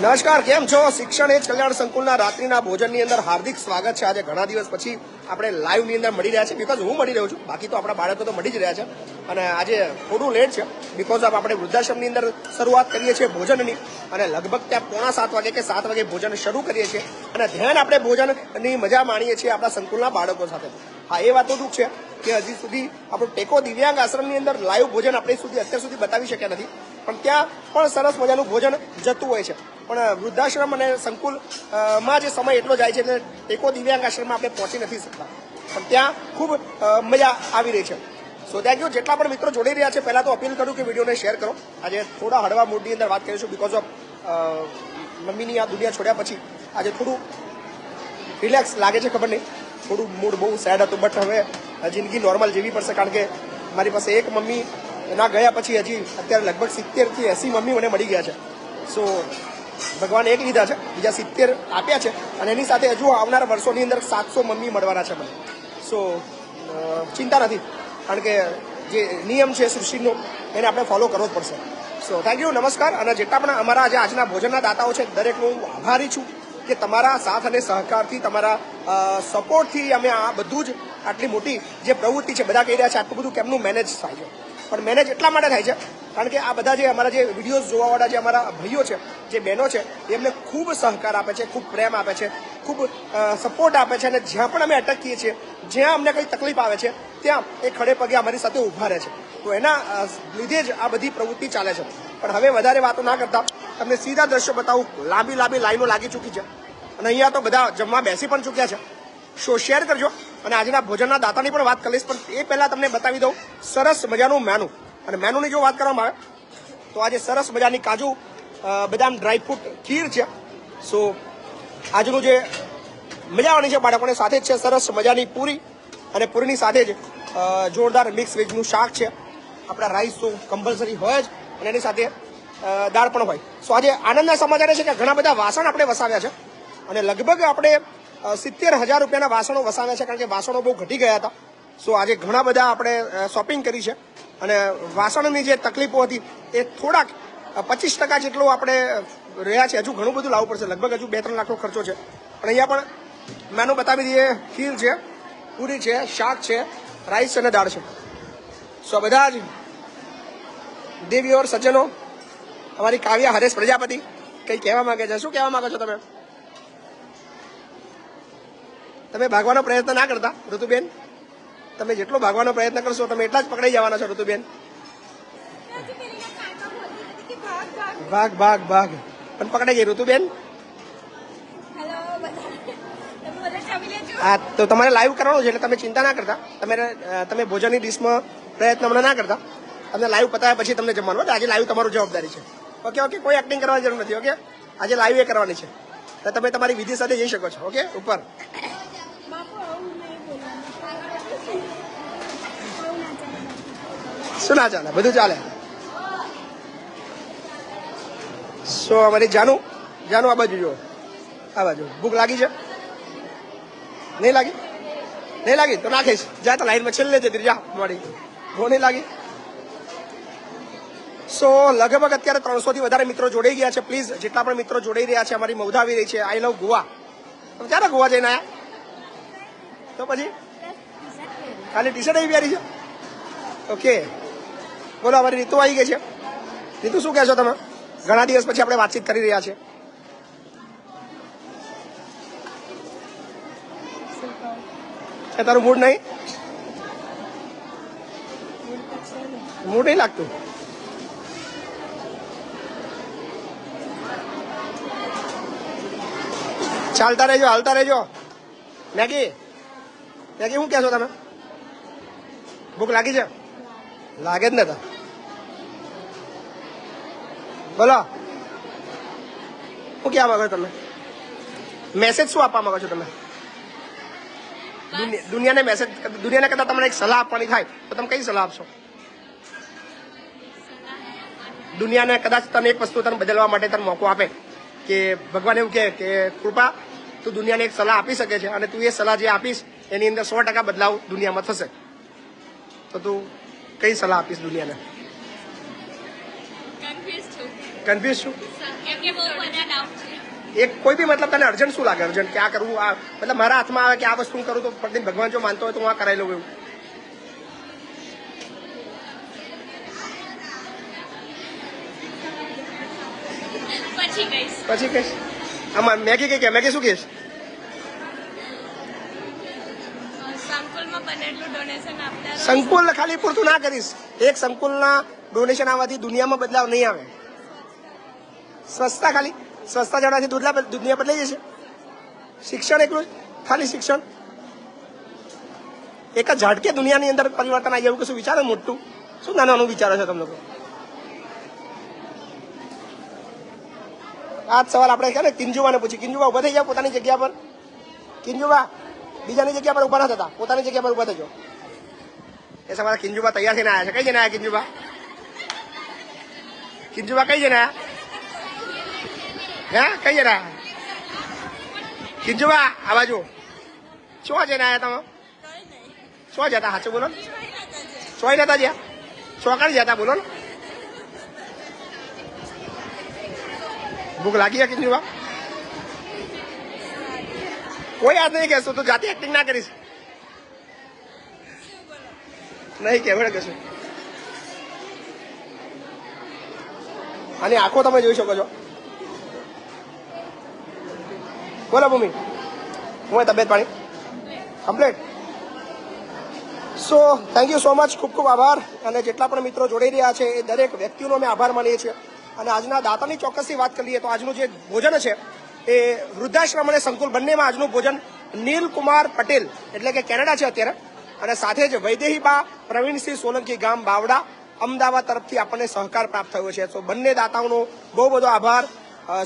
નમસ્કાર, કેમ છો? શિક્ષણ એજ કલ્યાણ સંકુલના રાત્રિના ભોજનની અંદર હાર્દિક સ્વાગત છે. આજે ઘણા દિવસ પછી આપણે લાઈવની અંદર મળી રહ્યા છે. બિકોઝ હું મળી રહ્યો છું, બાકી તો આપણા બાળકો તો મળી જ રહ્યા છે. અને આજે થોડું લેટ છે બિકોઝ ઓફ આપણે વૃદ્ધાશ્રમની અંદર શરૂઆત કરીએ છીએ ભોજનની, અને લગભગ ત્યાં 6:45 વાગે કે 7 વાગે ભોજન શરૂ કરીએ છીએ, અને ધ્યાન આપણે ભોજનની મજા માણીએ છીએ આપણા સંકુલના બાળકો સાથે. હા, એ વાતો દુઃખ છે કે હજી સુધી આપણું ટેકો દિવ્યાંગ આશ્રમની અંદર લાઈવ ભોજન આપણે અત્યાર સુધી બતાવી શક્યા નથી, પણ ત્યાં પણ સરસ મજાનું ભોજન જતું હોય છે. પણ વૃદ્ધાશ્રમ અને સંકુલમાં જે સમય એટલો જાય છે એટલે ટેકો દિવ્યાંગ આશ્રમમાં આપણે પહોંચી નથી શકતા, પણ ત્યાં ખૂબ મજા આવી રહી છે. So thank you. જેટલા પણ મિત્રો જોડાઈ રહ્યા છે, પહેલાં તો અપીલ કરું કે વિડીયોને શેર કરો. આજે થોડા હળવા મૂડની અંદર વાત કરીશું બિકોઝ ઓફ મમ્મીની આ દુનિયા છોડ્યા પછી આજે થોડું રિલેક્સ લાગે છે. ખબર નહીં, થોડું મૂડ બહુ સેડ હતું, બટ હવે જિંદગી નોર્મલ જીવી પડશે, કારણ કે મારી પાસે એક મમ્મી ના ગયા પછી હજી અત્યારે લગભગ 70 થી 80 મમ્મી મને મળી ગયા છે. સો ભગવાને એક લીધા છે, બીજા 70 આપ્યા છે, અને એની સાથે હજુ આવનારા વર્ષોની અંદર 700 મમ્મી મળવાના છે મને. સો ચિંતા નથી, કારણ કે જે નિયમ છે સૃષ્ટિનો એને આપણે ફોલો કરવો જ પડશે. સો થેન્ક યુ, નમસ્કાર. અને જેટલા પણ અમારા આજે આજના ભોજનના દાતાઓ છે, દરેકનો હું આભારી છું કે તમારા સાથ અને સહકારથી, તમારા સપોર્ટથી અમે આ બધું જ આટલી મોટી જે પ્રવૃત્તિ છે, બધા કહી રહ્યા છે આટલું બધું કેમનું મેનેજ થાય છે, પણ મેનેજ એટલા માટે થાય છે કારણ કે આ બધા જે અમારા જે વિડીયોઝ જોવાવાળા જે અમારા ભાઈઓ છે, જે બહેનો છે, એમને ખૂબ સહકાર આપે છે, ખૂબ પ્રેમ આપે છે, ખૂબ સપોર્ટ આપે છે, અને જ્યાં પણ અમે અટકીએ છીએ, જ્યાં અમને કંઈ તકલીફ આવે છે, ત્યાં એ ખડે પગે અમારી સાથે ઊભા રહે છે. તો એના લીધે જ આ બધી પ્રવૃત્તિ ચાલે છે. પણ હવે વધારે વાતો ના કરતા તમને સીધા દ્રશ્યો બતાવું. લાંબી લાઈનો લાગી ચૂકી છે, અને અહીંયા તો બધા જમવા બેસી પણ ચૂક્યા છે. શો શેર કરજો, અને આજના ભોજનના દાતાની પણ વાત કરીશ, પણ એ પહેલાં તમને બતાવી દઉં સરસ મજાનું મેનુ. અને મેનુની જો વાત કરવામાં આવે તો આજે સરસ મજાની કાજુ બદામ ડ્રાયફ્રૂટ ખીર છે. સો આજનું જે મજા આવવાની છે બાળકોને, સાથે જ છે સરસ મજાની પૂરી, અને પૂરીની સાથે જ જોરદાર મિક્સ વેજનું શાક છે. આપણા રાઈસ તો કમ્પલસરી હોય જ, અને એની સાથે દાળ પણ હોય. સો આજે આનંદના સમાચાર છે કે ઘણા બધા વાસણ આપણે વસાવ્યા છે, અને લગભગ આપણે 70,000 રૂપિયાના વાસણો વસાવ્યા છે, કારણ કે વાસણો બહુ ઘટી ગયા હતા. સો આજે ઘણા બધા આપણે શોપિંગ કરી છે, અને વાસણની જે તકલીફો હતી એ થોડાક 25% જેટલો આપણે રહ્યા છે. હજુ ઘણું બધું લાવવું પડશે, લગભગ હજુ 2-3 લાખનો ખર્ચો છે. પણ અહીંયા પણ મેનુ બતાવી દઈએ. ખીર છે, પૂરી છે, શાક છે, રાઈસ અને દાળ છે. સો બધા જ દેવીઓ સજ્જનો, અમારી કાવ્યા હરેશ પ્રજાપતિ કંઈ કહેવા માંગે છે. શું કહેવા માંગો છો તમે? તમે ભાગવાનો પ્રયત્ન ના કરતા ઋતુબેન, તમે જેટલો ભાગવાનો પ્રયત્ન કરશો તમે એટલા જ પકડાઈ જવાના છો ઋતુબેન. ભાગ ભાગ ભાગ પણ પકડાઈ ગઈ ઋતુબેન. હા, તો તમારે લાઈવ કરવાનું છે એટલે તમે ચિંતા ના કરતા. તમે ભોજનની ડિશમાં પ્રયત્ન હમણાં ના કરતા. તમને લાઈવ પતાવ્યા પછી તમને જમવાનું. આજે લાઈવ તમારું જવાબદારી છે. ઓકે ઓકે, કોઈ એક્ટિંગ કરવાની જરૂર નથી. ઓકે, આજે લાઈવ એ કરવાની છે, તો તમે તમારી વિધિ સાથે જઈ શકો છો. ઓકે, ઉપર શું ના ચાલે? બધું ચાલે. સો અમારી જાનુ આ બાજુ જો, આ બાજુ. ભૂખ લાગી છે? નહીં લાગી? નહીં લાગી તો નાખીશ. જા તો લાઈનમાં છેલ્લે જતી જા મારી. બહુ નહીં લાગી? સો લગભગ અત્યારે 300 થી વધારે મિત્રો જોડાઈ ગયા છે. પ્લીઝ જેટલા પણ મિત્રો જોડાઈ રહ્યા છે, અમારી મૌધા આવી રહી છે. આઈ લવ ગોવા. તમે ક્યારે ગોવા જઈને આવ્યા? તો પછી ખાલી ટી શર્ટ આવી પહેરી છે? ઓકે, બોલો. અમારી રીતુ આવી ગઈ છે. રીતુ, શું કહેશો તમે? ઘણા દિવસ પછી આપણે વાતચીત કરી રહ્યા છીએ. તારું મૂડ નહીં? મૂડ નહીં લાગતું? ચાલતા રહેજો, હાલતા રહેજો. મેગી શું કહેશો તમે? ભૂખ લાગી છે? લાગે જ નતા. બોલો, શું કહેવા માંગો છો તમે? મેસેજ શું આપવા માંગો છો તમે? દુનિયાને મેસેજ, દુનિયાને કદાચ તમને એક સલાહ આપવાની થાય તો તમે કઈ સલાહ આપશો? દુનિયાને કદાચ તને એક વસ્તુ તને બદલવા માટે તને મોકો આપે, કે ભગવાન એવું કહે કે કૃપા, તું દુનિયાને એક સલાહ આપી શકે છે, અને તું એ સલાહ જે આપીશ એની અંદર 100% બદલાવ દુનિયામાં થશે, તો તું કઈ સલાહ આપીશ દુનિયાને? કન્ફ્યુઝ છું એક કોઈ બી મતલબ તને અર્જન્ટ શું લાગે? અર્જન્ટ કે આ કરવું, આ મતલબ મારા હાથમાં આવે કે આ વસ્તુ હું કરું તો પ્રતિદિન ભગવાન જો માનતો હોય તો હું આ કરાવી લઉં એવું? પછી કહીશ. આમાં મેગી કઈ કે મેગી શું કહીશ? સંકુલ ખાલી પૂરતું ના કરીશ. એક સંકુલના ડોનેશન આવવાથી દુનિયામાં બદલાવ નહીં આવે. સ્વચ્છતા ખાલી સ્વચ્છતા જણાથી દુનિયા બદલાઈ જશે. શિક્ષણ એકલું ખાલી શિક્ષણ એક જ ઝાટકે દુનિયાની અંદર પરિવર્તન આવી એવું કશું વિચારો મોટું? શું નાનું નાનું વિચારો છો તમે લોકો? આ સવાલ આપણે કે ને કિંજુબાને પૂછી. કિંજુબા ઉભા થઈ જાવ પોતાની જગ્યા પર. કિંજુબા બીજાની જગ્યા પર ઉભા ના થતા, પોતાની જગ્યા પર ઉભા થજો. એ સવાલ કિંજુબા તૈયાર થઈને આવ્યા છે. કઈ જઈને આવ્યા કિંજુબા? કિંજુબા કઈ જઈને આવ્યા? હે કઈ જઈને આવ્યા? કિંજુબા આ બાજુ શું જઈને આવ્યા તમે? શું જતા? સાચું બોલો. ચોઈ નતા જ્યાં? ચોકડી જતા બોલો ને. ભૂખ લાગી ગયા કિંજુબા? કોઈ યાદ નહીં કહેશું તો જાતે એક્ટિંગ ના કરીશ. નહીં કેવડે કશું. આની આંખો તમે જોઈ શકો છો. બોલો ભૂમિ, હું તબિયત પાણી complete? So thank you so much. ખૂબ ખૂબ આભાર. અને જેટલા પણ મિત્રો જોડાઈ રહ્યા છે એ દરેક વ્યક્તિનો અમે આભાર માનીએ છીએ. અને આજના દાતાની ચોક્કસથી વાત કરીએ તો આજનું જે ભોજન છે એ વૃદ્ધાશ્રમ અને સંકુલ બંનેમાં આજનું ભોજન નીલકુમાર પટેલ એટલે કે કેનેડા છે અત્યારે, અને સાથે જ વૈદેહીબા પ્રવીણસિંહ સોલંકી ગામ બાવડા અમદાવાદ તરફથી આપણને સહકાર પ્રાપ્ત થયો છે. તો બંને દાતાઓનો બહુ બધો આભાર,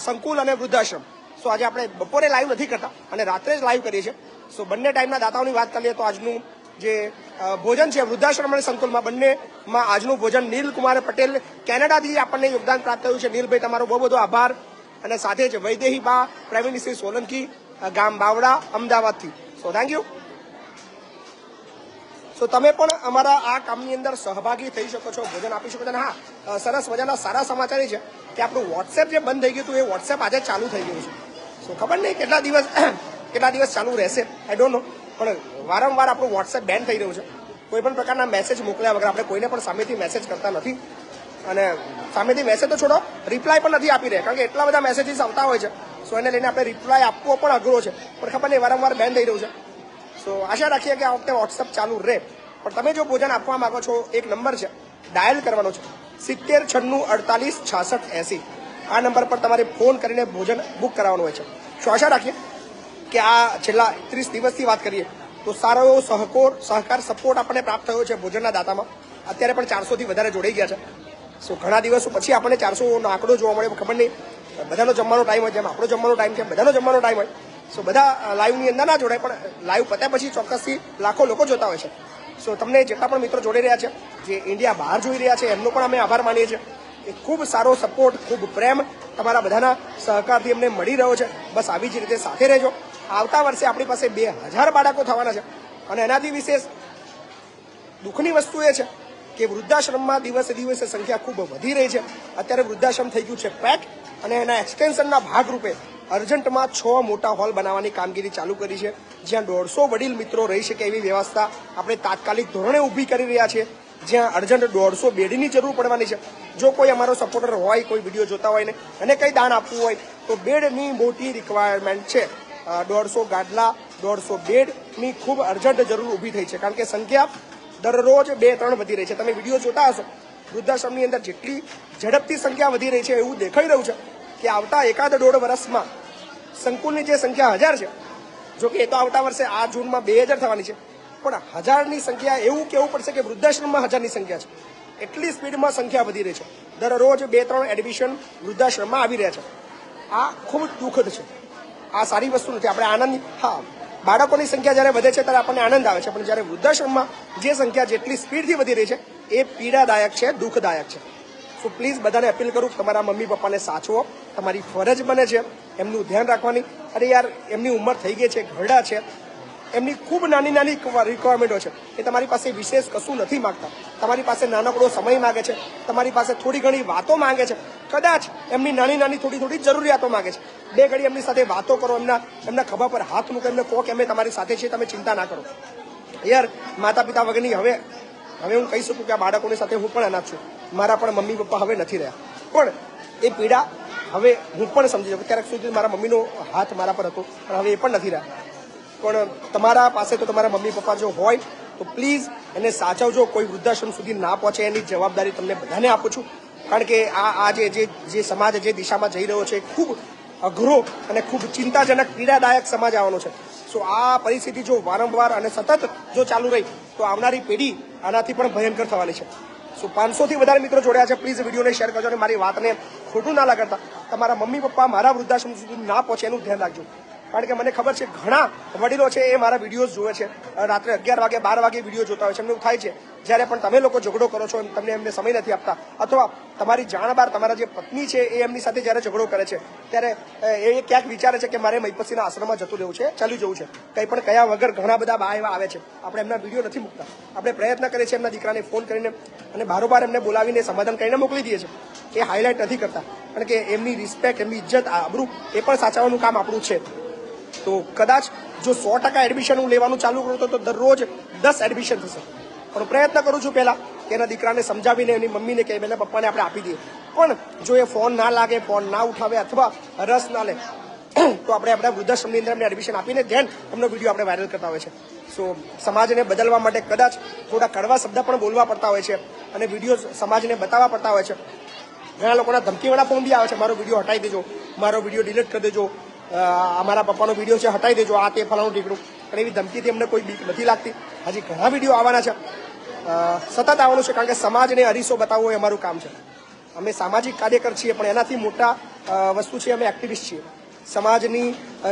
સંકુલ અને વૃદ્ધાશ્રમ. સો આજે આપણે બપોરે લાઈવ નથી કરતા અને રાત્રે જ લાઈવ કરીએ છીએ. સો બંને ટાઈમના દાતાઓની વાત કરીએ તો આજનું જે ભોજન છે વૃદ્ધાશ્રમ અને સંકુલમાં બંનેમાં આજનું ભોજન નીલકુમાર પટેલ કેનેડાથી આપણને યોગદાન પ્રાપ્ત થયું છે. નીલભાઈ તમારો બહુ બધો આભાર. અને સાથે જ વૈદેહીબા પ્રવીણસિંહ સોલંકી ગામ બાવડા અમદાવાદથી. So thank you. સો તમે પણ અમારા આ કામની અંદર સહભાગી થઈ શકો છો, ભોજન આપી શકો છો. અને હા, સરસ મજાના સારા સમાચાર એ છે કે આપણું વોટ્સએપ જે બંધ થઈ ગયું હતું એ વોટ્સએપ આજે ચાલુ થઈ ગયું છે. સો ખબર નહીં કેટલા દિવસ ચાલુ રહેશે, આઈ ડોન્ટ નો, પણ વારંવાર આપણું વોટ્સએપ બેન થઈ રહ્યું છે. કોઈ પણ પ્રકારના મેસેજ મોકલ્યા વગર આપણે કોઈને પણ સામેથી મેસેજ કરતા નથી. અને સામેથી મેસેજ તો છોડો, રિપ્લાય પણ નથી આપી રહ્યા, કારણ કે એટલા બધા મેસેજીસ આવતા હોય છે. સો એને લઈને આપણે રિપ્લાય આપવો પણ અઘરો છે, પણ ખબર નહીં વારંવાર બેન થઈ રહ્યું છે. સો આશા રાખીએ કે આ વખતે વોટ્સએપ ચાલુ રહે. પણ તમે જો ભોજન આપવા માંગો છો, એક નંબર છે, ડાયલ કરવાનો છે 7096486680. આ નંબર પર તમારે ફોન કરીને ભોજન બુક કરાવવાનું હોય છે. સો આશા રાખીએ કે આ છેલ્લા 31 દિવસથી વાત કરીએ તો સારો એવો સહકાર સપોર્ટ આપણને પ્રાપ્ત થયો છે ભોજનના દાતામાં. અત્યારે પણ 400 થી વધારે જોડાઈ ગયા છે. સો ઘણા દિવસો પછી આપણને 400નો આંકડો જોવા મળે. ખબર નહીં, બધાનો જમવાનો ટાઈમ હોય, જેમ આપણો જમવાનો ટાઈમ છે બધાનો જમવાનો ટાઈમ હોય. સો બધા લાઈવની અંદર ના જોડાય, પણ લાઈવ પત્યા પછી ચોક્કસથી લાખો લોકો જોતા હોય છે. સો તમને જેટલા પણ મિત્રો જોડી રહ્યા છે, જે ઇન્ડિયા બહાર જોઈ રહ્યા છે, એમનો પણ અમે આભાર માનીએ છીએ. એ ખૂબ સારો સપોર્ટ, ખૂબ પ્રેમ તમારા બધાના સહકારથી અમને મળી રહ્યો છે. બસ આવી જ રીતે સાથે રહેજો. આવતા વર્ષે આપણી પાસે 2000 બાળકો થવાના છે. અને એનાથી વિશેષ દુઃખની વસ્તુ એ છે કે વૃદ્ધાશ્રમમાં દિવસે દિવસે સંખ્યા ખૂબ વધી રહી છે. અત્યારે વૃદ્ધાશ્રમ થઈ ગયું છે પેક, અને એના એક્સટેન્શનના ભાગરૂપે અર્જન્ટમાં 6 મોટા હોલ બનાવવાની કામગીરી ચાલુ કરી છે, જ્યાં 150 વડીલ મિત્રો રહી શકે એવી વ્યવસ્થા આપણે તાત્કાલિક ધોરણે ઊભી કરી રહ્યા છીએ. જ્યાં અર્જન્ટ 150 બેડની જરૂર પડવાની છે. જો કોઈ અમારો સપોર્ટર હોય, કોઈ વિડીયો જોતા હોય ને અને કંઈ દાન આપવું હોય તો બેડની મોટી રિક્વાયરમેન્ટ છે. 150 ગાદલા, 150 બેડની ખૂબ અર્જન્ટ જરૂર ઊભી થઈ છે, કારણ કે સંખ્યા દરરોજ 2-3 વધી રહી છે. તમે વિડીયો જોતા હશો, વૃદ્ધાશ્રમની અંદર જેટલી ઝડપથી સંખ્યા વધી રહી છે એવું દેખાઈ રહ્યું છે કે આવતા 1-1.5 વર્ષમાં સંકુલની જે સંખ્યા 1000 છે, જો કે એ તો આવતા વર્ષે આ જૂનમાં 2000 થવાની છે, પણ 1000ની સંખ્યા એવું કહેવું પડશે કે વૃદ્ધાશ્રમમાં 1000ની સંખ્યા છે. એટલી સ્પીડમાં સંખ્યા વધી રહી છે. દરરોજ 2-3 એડમિશન વૃદ્ધાશ્રમમાં આવી રહ્યા છે. આ ખૂબ દુઃખદ છે. આ સારી વસ્તુ નથી. આપણે આનંદ, હા, બાળકોની સંખ્યા જ્યારે વધે છે ત્યારે આપણને આનંદ આવે છે, પણ જ્યારે વૃદ્ધાશ્રમમાં જે સંખ્યા જેટલી સ્પીડથી વધી રહી છે એ પીડાદાયક છે, દુઃખદાયક છે. સો પ્લીઝ બધાને અપીલ કરું, તમારા મમ્મી પપ્પાને સાચવો. તમારી ફરજ બને છે એમનું ધ્યાન રાખવાની. અરે યાર, એમની ઉંમર થઈ ગઈ છે, ઘરડા છે, એમની ખૂબ નાની નાની રિક્વાયરમેન્ટો છે એ તમારી પાસે વિશેષ કશું નથી માંગતા. તમારી પાસે નાનકડો સમય માંગે છે, તમારી પાસે થોડી ઘણી વાતો માંગે છે, કદાચ એમની નાની નાની થોડી જરૂરિયાતો માંગે છે. 2 ઘડી એમની સાથે વાતો કરો, એમના ખભા પર હાથ મૂકો, એમને કહો કે અમે તમારી સાથે છીએ, તમે ચિંતા ના કરો. યાર માતા પિતા વગરની હવે હું કહી શકું કે આ બાળકોની સાથે હું પણ અનાથ છું. મારા પણ મમ્મી પપ્પા હવે નથી રહ્યા, પણ એ પીડા હવે હું પણ સમજી શકું. ક્યારેક સુધી મારા મમ્મીનો હાથ મારા પર હતો, પણ હવે એ પણ નથી રહ્યા. પણ તમારા પાસે તો તમારા મમ્મી પપ્પા જો હોય તો પ્લીઝ એને સાચવજો. કોઈ વૃદ્ધાશ્રમ સુધી ના પહોંચે એની જવાબદારી તમને બધાને આપું છું. કારણ કે આ જે સમાજ જે દિશામાં જઈ રહ્યો છે ખૂબ અઘરો અને ખૂબ ચિંતાજનક પીડાદાયક સમાજ આવવાનો છે. સો આ પરિસ્થિતિ જો વારંવાર અને સતત જો ચાલુ રહી તો આવનારી પેઢી આનાથી પણ ભયંકર થવાની છે. સો 500 થી વધારે મિત્રો જોડ્યા છે. પ્લીઝ વિડીયોને શેર કરજો અને મારી વાતને ખોટું ના લગાડતા તમારા મમ્મી પપ્પા મારા વૃદ્ધાશ્રમ સુધી ના પહોંચે એનું ધ્યાન રાખજો. કારણ કે મને ખબર છે ઘણા વડીલો છે એ મારા વિડીયોઝ જુએ છે, રાત્રે 11 વાગે 12 વાગે વિડીયો જોતા હોય છે. એમને એવું થાય છે જ્યારે પણ તમે લોકો ઝઘડો કરો છો તમને એમને સમય નથી આપતા, અથવા તમારી જાણ બહાર તમારા જે પત્ની છે એ એમની સાથે જ્યારે ઝઘડો કરે છે ત્યારે એ ક્યાંક વિચારે છે કે મારે મહીપતસિંહના આશ્રમમાં જતું રહેવું છે, ચાલી જવું છે. કંઈ પણ કયા વગર ઘણા બધા બા એવા આવે છે. આપણે એમના વિડીયો નથી મૂકતા, આપણે પ્રયત્ન કરીએ છીએ એમના દીકરાને ફોન કરીને અને બારોબાર એમને બોલાવીને સમાધાન કરીને મોકલી દઈએ છીએ. એ હાઇલાઇટ નથી કરતા, કારણ કે એમની રિસ્પેક્ટ, એમની ઇજ્જત, આબરૂ એ પણ સાચવવાનું કામ આપણું છે. તો કદાચ જો 100% એડમિશન હું લેવાનું ચાલુ કરું તો દરરોજ 10 એડમિશન થશે. પણ પ્રયત્ન કરું છું પહેલા કે એના દીકરાને સમજાવીને એની મમ્મીને કે એના પપ્પાને આપણે આપી દઈએ. પણ જો એ ફોન ના લાગે, ફોન ના ઉઠાવે અથવા રસ ના લે તો આપણે આપણા વૃદ્ધાશ્રમની અંદર એમને એડમિશન આપીને ધ્યાન એમનો વિડીયો આપણે વાયરલ કરતા હોય છે. સો સમાજને બદલવા માટે કદાચ થોડા કડવા શબ્દ પણ બોલવા પડતા હોય છે અને વિડીયો સમાજને બતાવવા પડતા હોય છે. ઘણા લોકોના ધમકીવાળા ફોન બી આવે છે, મારો વિડીયો હટાવી દેજો, મારો વિડીયો ડિલીટ કરી દેજો, અમારા પપ્પાનો વિડીયો છે હટાવી દેજો, આ તે ફલાણું ઢીકડું. પણ એવી ધમકીથી અમને કોઈ બીક નથી લાગતી. હજી ઘણા વિડીયો આવવાના છે, સતત આવવાનું છે, કારણ કે સમાજને અરીસો બતાવવો એ અમારું કામ છે. અમે સામાજિક કાર્યકર છીએ, પણ એનાથી મોટા વસ્તુ છે અમે એક્ટિવિસ્ટ છીએ. સમાજની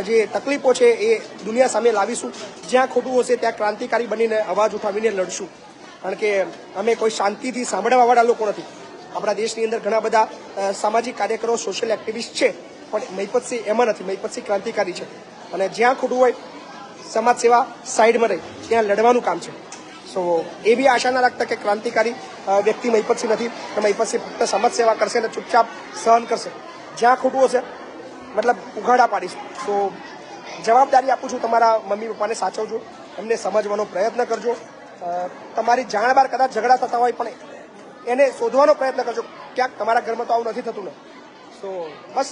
જે તકલીફો છે એ દુનિયા સામે લાવીશું. જ્યાં ખોટું હશે ત્યાં ક્રાંતિકારી બનીને અવાજ ઉઠાવીને લડશું. કારણ કે અમે કોઈ શાંતિથી સાંભળવાવાળા લોકો નથી. આપણા દેશની અંદર ઘણા બધા સામાજિક કાર્યકરો, સોશિયલ એક્ટિવિસ્ટ છે, પણ મહીપતસિંહ એમાં નથી. મહીપતસિંહ ક્રાંતિકારી છે અને જ્યાં ખોટું હોય સમાજ સેવા સાઈડમાં રહી ત્યાં લડવાનું કામ છે. સો એ બી આશા ના રાખતા કે ક્રાંતિકારી વ્યક્તિ મહીપતસિંહ નથી. મહીપતસિંહ ફક્ત સમાજ સેવા કરશે અને ચૂપચાપ સહન કરશે. જ્યાં ખોટું હશે મતલબ ઉઘાડા પાડીશું. તો જવાબદારી આપું છું, તમારા મમ્મી પપ્પાને સાચવજો, એમને સમજવાનો પ્રયત્ન કરજો. તમારી જાણ બહાર કદાચ ઝઘડા થતા હોય પણ એને શોધવાનો પ્રયત્ન કરજો. ક્યાંક તમારા ઘરમાં તો આવું નથી થતું ને. તો બસ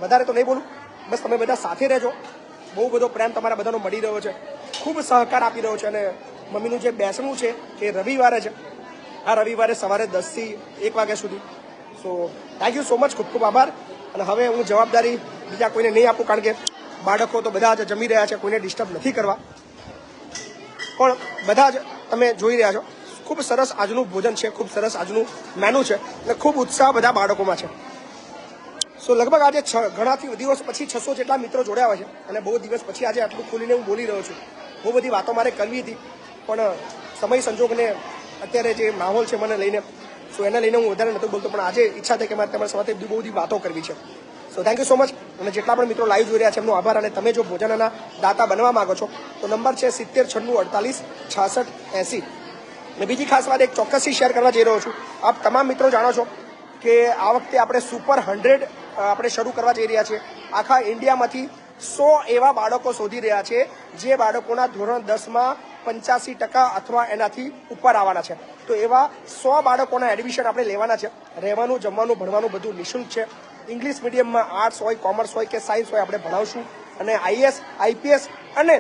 વધારે તો નહીં બોલું, બસ તમે બધા સાથે રહેજો. બહુ બધો પ્રેમ તમારા બધાનો મળી રહ્યો છે, ખૂબ સહકાર આપી રહ્યો છે. અને મમ્મીનું જે બેસણું છે એ રવિવારે છે, આ રવિવારે સવારે 10 થી 1 વાગ્યા સુધી. So thank you so much, ખૂબ ખૂબ આભાર. અને હવે હું જવાબદારી બીજા કોઈને નહીં આપું, કારણ કે બાળકો તો બધા જ જમી રહ્યા છે, કોઈને ડિસ્ટર્બ નથી કરવા. પણ બધા જ તમે જોઈ રહ્યા છો, ખૂબ સરસ આજનું ભોજન છે, ખૂબ સરસ આજનું મેનુ છે અને ખૂબ ઉત્સાહ બધા બાળકોમાં છે. સો લગભગ આજે ઘણાથી દિવસ પછી 600 જેટલા મિત્રો જોડ્યા હોય છે અને બહુ દિવસ પછી આજે આટલું ખુલીને હું બોલી રહ્યો છું. બહુ બધી વાતો મારે કરવી હતી, પણ સમય સંજોગને અત્યારે જે માહોલ છે મને લઈને, સો એને લઈને હું વધારે નહોતો બોલતો. પણ આજે ઈચ્છા થઈ કે મારે તમારી સાથે બહુ બધી વાતો કરવી છે. So thank you so much. અને જેટલા પણ મિત્રો લાઈવ જોઈ રહ્યા છે એમનો આભાર. અને તમે જો ભોજનના દાતા બનવા માંગો છો તો નંબર છે 70 96 48 66 80. અને બીજી ખાસ વાત એક ચોક્કસથી શેર કરવા જઈ રહ્યો છું. આપ તમામ મિત્રો જાણો છો કે આ વખતે આપણે સુપર 100 આપણે શરૂ કરવા જઈ રહ્યા છીએ. આખા ઇન્ડિયામાંથી 100 એવા બાળકો શોધી રહ્યા છે જે બાળકોના ધોરણ 10માં 85% અથવા એનાથી ઉપર આવવાના છે. તો એવા 100 બાળકોના એડમિશન આપણે લેવાના છે. રહેવાનું, જમવાનું, ભણવાનું બધું નિઃશુલ્ક છે. ઇંગ્લિશ મીડિયમમાં આર્ટ્સ હોય, કોમર્સ હોય કે સાયન્સ હોય આપણે ભણાવશું. અને આઈએસ, આઈપીએસ અને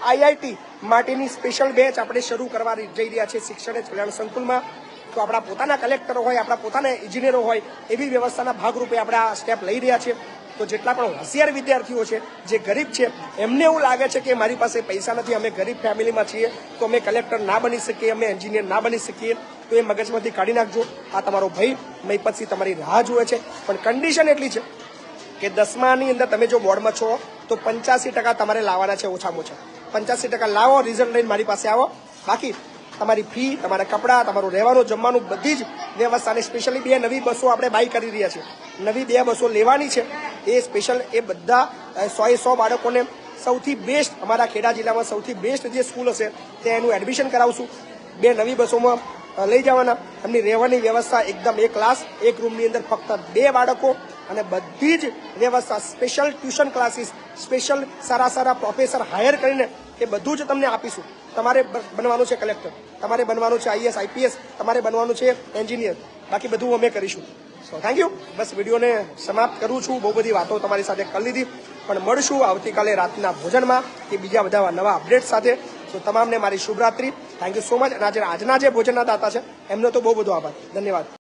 આઈઆઈટી માટેની સ્પેશિયલ બેચ આપણે શરૂ કરવા જઈ રહ્યા છીએ શિક્ષણ એ કલ્યાણ સંકુલમાં. તો આપણા પોતાના કલેક્ટરો હોય, આપણા પોતાના એન્જિનિયરો હોય, એવી વ્યવસ્થાના ભાગરૂપે આપણે આ સ્ટેપ લઈ રહ્યા છીએ. તો જેટલા પણ હોશિયાર વિદ્યાર્થીઓ છે, જે ગરીબ છે, એમને એવું લાગે છે કે મારી પાસે પૈસા નથી, અમે ગરીબ ફેમિલીમાં છીએ, તો અમે કલેક્ટર ના બની શકીએ, અમે એન્જિનિયર ના બની શકીએ, તો એ મગજમાંથી કાઢી નાખજો. આ તમારો ભાઈ મહીપતસિંહ તમારી રાહ જુએ છે. પણ કન્ડિશન એટલી છે કે 10માની અંદર તમે જો બોર્ડમાં છો તો 85% તમારે લાવવાના છે, ઓછામાં ઓછા 85% લાવો. રિઝલ્ટ લઈને મારી પાસે આવો. બાકી તમારી ફી, તમારા કપડાં, તમારું રહેવાનું, જમવાનું બધી જ વ્યવસ્થાને સ્પેશિયલી 2 નવી બસો આપણે બાય કરી રહ્યા છીએ. નવી 2 બસો લેવાની છે. એ સ્પેશિયલ એ બધા 100 બાળકોને સૌથી બેસ્ટ અમારા ખેડા જિલ્લામાં સૌથી બેસ્ટ જે સ્કૂલ હશે ત્યાં એનું એડમિશન કરાવશું. 2 નવી બસોમાં લઈ જવાના. એમની રહેવાની વ્યવસ્થા એકદમ એક ક્લાસ એક રૂમની અંદર ફક્ત 2 બાળકો અને બધી જ વ્યવસ્થા સ્પેશિયલ ટ્યુશન ક્લાસીસ સ્પેશિયલ સારા પ્રોફેસર હાયર કરીને એ બધું જ તમને આપીશું. તમારે બનવાનું છે કલેક્ટર, તમારે બનવાનું છે IAS IPS, તમારે બનવાનું છે એન્જિનિયર, બાકી બધું અમે કરીશું. So thank you. બસ વિડીયોને સમાપ્ત કરું છું. બહુ બધી વાતો તમારી સાથે કરી લીધી, પણ મળશું આવતીકાલે રાતના ભોજનમાં કે બીજા બધા નવા અપડેટ સાથે. તો તમામને મારી શુભરાત્રી. Thank you so much. અને આજના જે ભોજનના દાતા છે એમનો તો બહુ બધો આભાર. ધન્યવાદ.